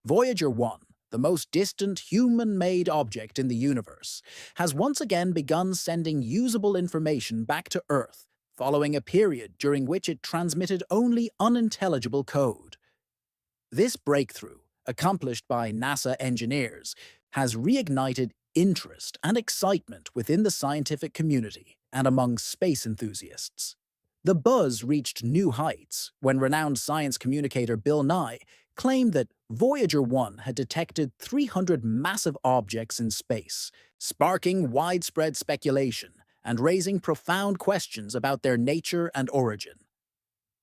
Voyager 1, the most distant human-made object in the universe, has once again begun sending usable information back to Earth, following a period during which it transmitted only unintelligible code. This breakthrough, accomplished by NASA engineers, has reignited interest and excitement within the scientific community and among space enthusiasts. The buzz reached new heights when renowned science communicator Bill Nye claimed that Voyager 1 had detected 300 massive objects in space, sparking widespread speculation and raising profound questions about their nature and origin.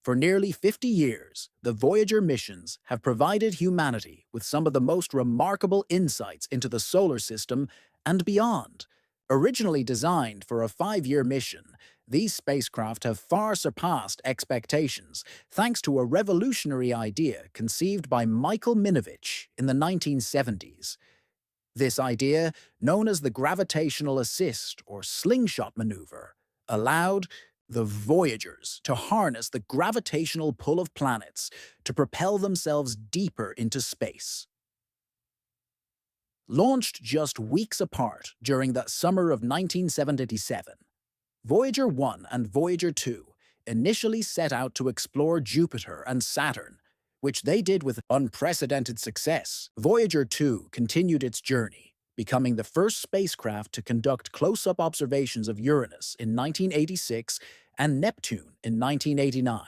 For nearly 50 years, the Voyager missions have provided humanity with some of the most remarkable insights into the solar system and beyond. Originally designed for a 5-year mission, these spacecraft have far surpassed expectations thanks to a revolutionary idea conceived by Michael Minovich in the 1970s. This idea, known as the gravitational assist or slingshot maneuver, allowed the Voyagers to harness the gravitational pull of planets to propel themselves deeper into space. Launched just weeks apart during the summer of 1977, Voyager 1 and Voyager 2 initially set out to explore Jupiter and Saturn, which they did with unprecedented success. Voyager 2 continued its journey, becoming the first spacecraft to conduct close-up observations of Uranus in 1986 and Neptune in 1989,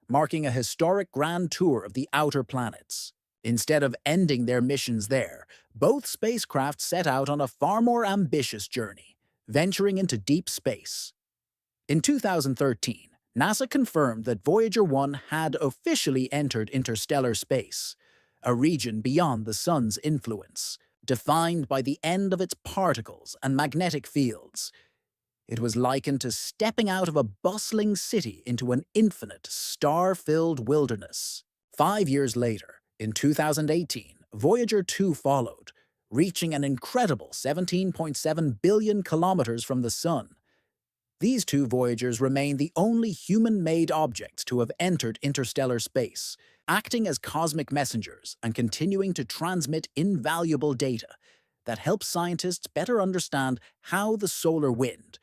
marking a historic grand tour of the outer planets. Instead of ending their missions there, both spacecraft set out on a far more ambitious journey, venturing into deep space. In 2013, NASA confirmed that Voyager 1 had officially entered interstellar space, a region beyond the Sun's influence, defined by the end of its particles and magnetic fields. It was likened to stepping out of a bustling city into an infinite, star-filled wilderness. 5 years later, in 2018, Voyager 2 followed, reaching an incredible 17.7 billion kilometers from the Sun. These two Voyagers remain the only human-made objects to have entered interstellar space, acting as cosmic messengers and continuing to transmit invaluable data that helps scientists better understand how the solar wind,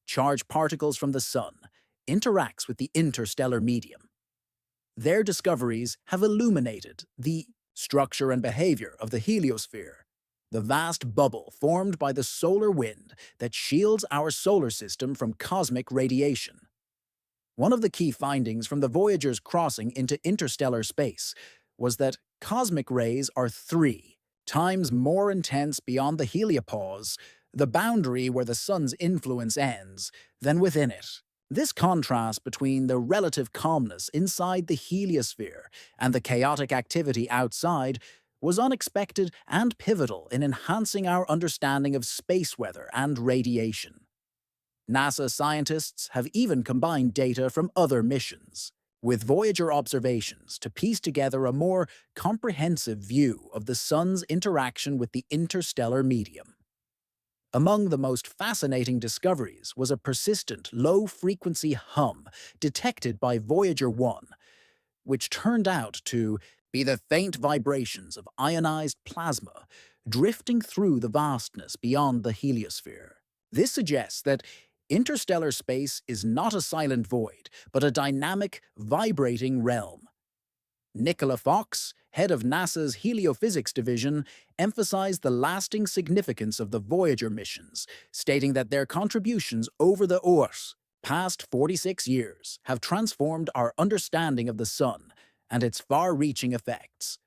charged particles from the Sun, interacts with the interstellar medium. Their discoveries have illuminated the structure and behavior of the heliosphere, the vast bubble formed by the solar wind that shields our solar system from cosmic radiation. One of the key findings from the Voyager's crossing into interstellar space was that cosmic rays are 3 times more intense beyond the heliopause, the boundary where the Sun's influence ends, than within it. This contrast between the relative calmness inside the heliosphere and the chaotic activity outside was unexpected and pivotal in enhancing our understanding of space weather and radiation. NASA scientists have even combined data from other missions with Voyager observations to piece together a more comprehensive view of the Sun's interaction with the interstellar medium. Among the most fascinating discoveries was a persistent low-frequency hum detected by Voyager 1, which turned out to be the faint vibrations of ionized plasma drifting through the vastness beyond the heliosphere. This suggests that interstellar space is not a silent void, but a dynamic, vibrating realm. Nicola Fox, head of NASA's Heliophysics Division, emphasized the lasting significance of the Voyager missions, stating that their contributions over the past 46 years have transformed our understanding of the Sun and its far-reaching effects.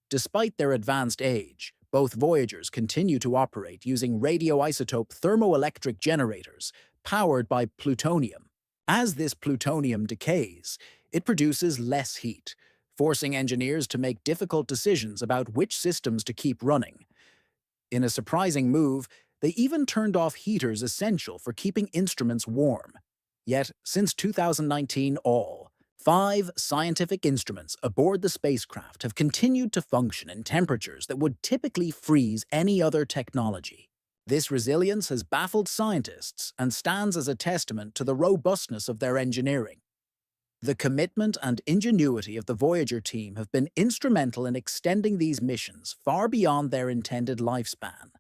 Despite their advanced age, both Voyagers continue to operate using radioisotope thermoelectric generators powered by plutonium. As this plutonium decays, it produces less heat, forcing engineers to make difficult decisions about which systems to keep running. In a surprising move, they even turned off heaters essential for keeping instruments warm. Yet, since 2019, all 5 scientific instruments aboard the spacecraft have continued to function in temperatures that would typically freeze any other technology. This resilience has baffled scientists and stands as a testament to the robustness of their engineering. The commitment and ingenuity of the Voyager team have been instrumental in extending these missions far beyond their intended lifespan,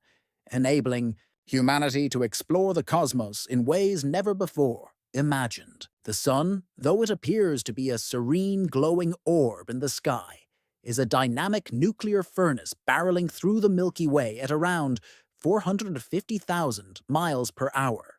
enabling humanity to explore the cosmos in ways never before imagined. The Sun, though it appears to be a serene, glowing orb in the sky, is a dynamic nuclear furnace barreling through the Milky Way at around 450,000 miles per hour.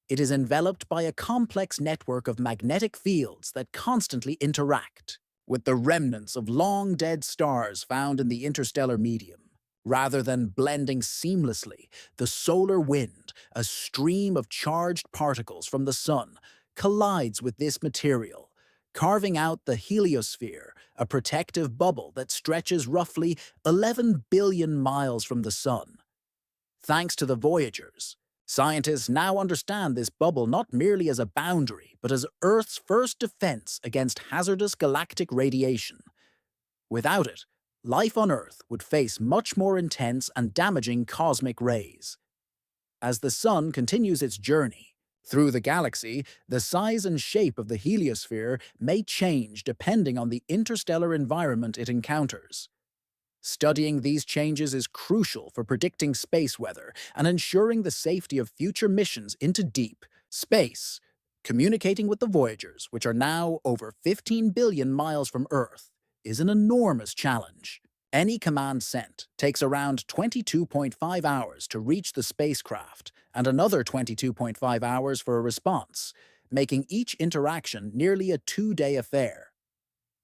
It is enveloped by a complex network of magnetic fields that constantly interact with the remnants of long-dead stars found in the interstellar medium. Rather than blending seamlessly, the solar wind, a stream of charged particles from the Sun, collides with this material, carving out the heliosphere, a protective bubble that stretches roughly 11 billion miles from the Sun. Thanks to the Voyagers, scientists now understand this bubble not merely as a boundary, but as Earth's first defense against hazardous galactic radiation. Without it, life on Earth would face much more intense and damaging cosmic rays. As the Sun continues its journey through the galaxy, the size and shape of the heliosphere may change depending on the interstellar environment it encounters. Studying these changes is crucial for predicting space weather and ensuring the safety of future missions into deep space. Communicating with the Voyagers, which are now over 15 billion miles from Earth, is an enormous challenge. Any command sent takes around 22.5 hours to reach the spacecraft and another 22.5 hours for a response, making each interaction nearly a two-day affair.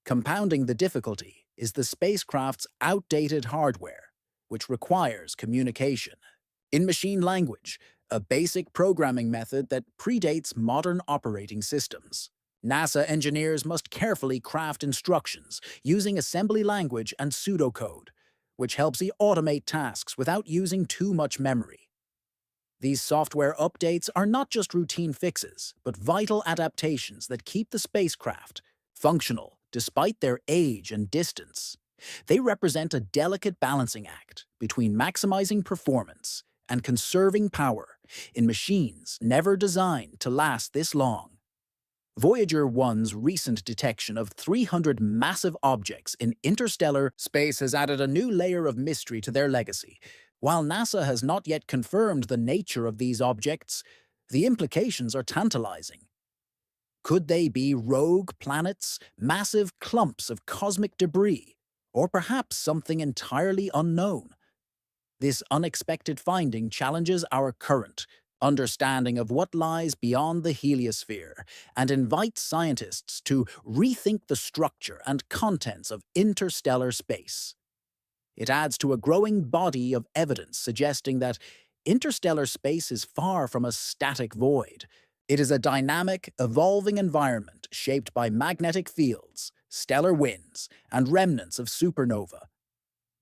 Compounding the difficulty is the spacecraft's outdated hardware, which requires communication in machine language, a basic programming method that predates modern operating systems. NASA engineers must carefully craft instructions using assembly language and pseudocode, which helps automate tasks without using too much memory. These software updates are not just routine fixes, but vital adaptations that keep the spacecraft functional despite their age and distance. They represent a delicate balancing act between maximizing performance and conserving power in machines never designed to last this long. Voyager 1's recent detection of 300 massive objects in interstellar space has added a new layer of mystery to their legacy. While NASA has not yet confirmed the nature of these objects, the implications are tantalizing. Could they be rogue planets, massive clumps of cosmic debris, or perhaps something entirely unknown? This unexpected finding challenges our current understanding of what lies beyond the heliosphere and invites scientists to rethink the structure and contents of interstellar space. It adds to a growing body of evidence suggesting that interstellar space is far from a static void. It is a dynamic, evolving environment shaped by magnetic fields, stellar winds, and remnants of supernova.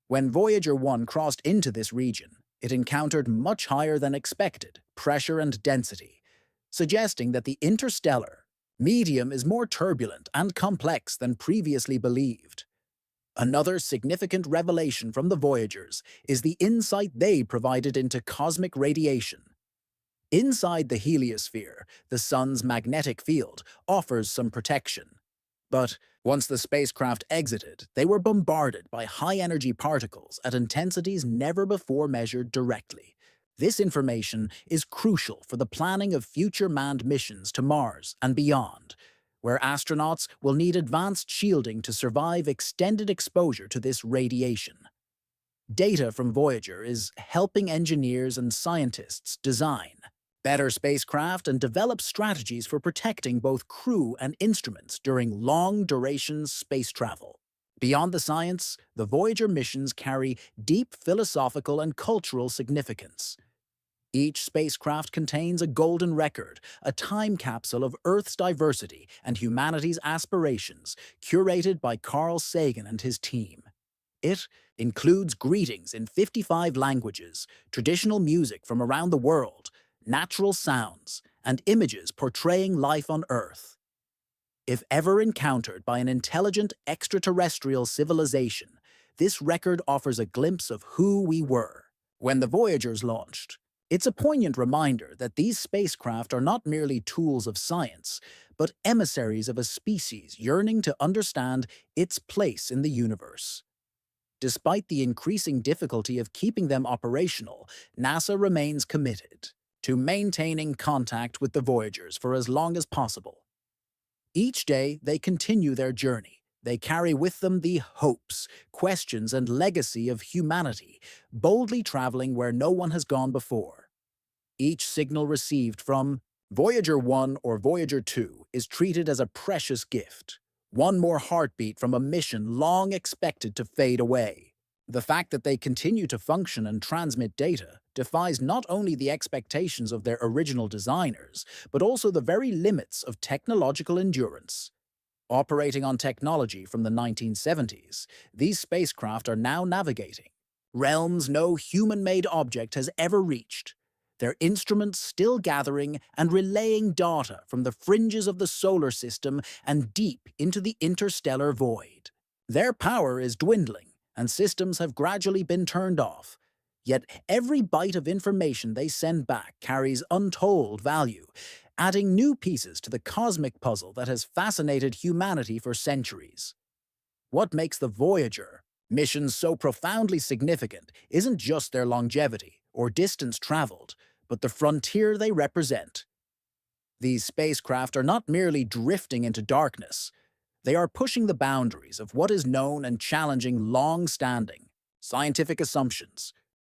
When Voyager 1 crossed into this region, it encountered much higher than expected pressure and density, suggesting that the interstellar medium is more turbulent and complex than previously believed. Another significant revelation from the Voyagers is the insight they provided into cosmic radiation. Inside the heliosphere, the Sun's magnetic field offers some protection. But once the spacecraft exited, they were bombarded by high-energy particles at intensities never before measured directly. This information is crucial for the planning of future manned missions to Mars and beyond, where astronauts will need advanced shielding to survive extended exposure to this radiation. Data from Voyager is helping engineers and scientists design better spacecraft and develop strategies for protecting both crew and instruments during long-duration space travel. Beyond the science, the Voyager missions carry deep philosophical and cultural significance. Each spacecraft contains a golden record, a time capsule of Earth's diversity and humanity's aspirations, curated by Carl Sagan and his team. It includes greetings in 55 languages, traditional music from around the world, natural sounds, and images portraying life on Earth. If ever encountered by an intelligent extraterrestrial civilization, this record offers a glimpse of who we were. When the Voyagers launched, It's a poignant reminder that these spacecraft are not merely tools of science, but emissaries of a species yearning to understand its place in the universe. Despite the increasing difficulty of keeping them operational, NASA remains committed to maintaining contact with the Voyagers for as long as possible. Each day, they continue their journey. They carry with them the hopes, questions, and legacy of humanity, boldly traveling where no one has gone before. Each signal received from Voyager 1 or Voyager 2 is treated as a precious gift, one more heartbeat from a mission long expected to fade away. The fact that they continue to function and transmit data defies not only the expectations of their original designers, but also the very limits of technological endurance. Operating on technology from the 1970s, these spacecraft are now navigating realms no human-made object has ever reached, their instruments still gathering and relaying data from the fringes of the solar system and deep into the interstellar void. Their power is dwindling, and systems have gradually been turned off. Yet every byte of information they send back carries untold value, adding new pieces to the cosmic puzzle that has fascinated humanity for centuries. What makes the Voyager missions so profoundly significant isn't just their longevity or distance traveled, but the frontier they represent. These spacecraft are not merely drifting into darkness, they are pushing the boundaries of what is known and challenging long-standing scientific assumptions.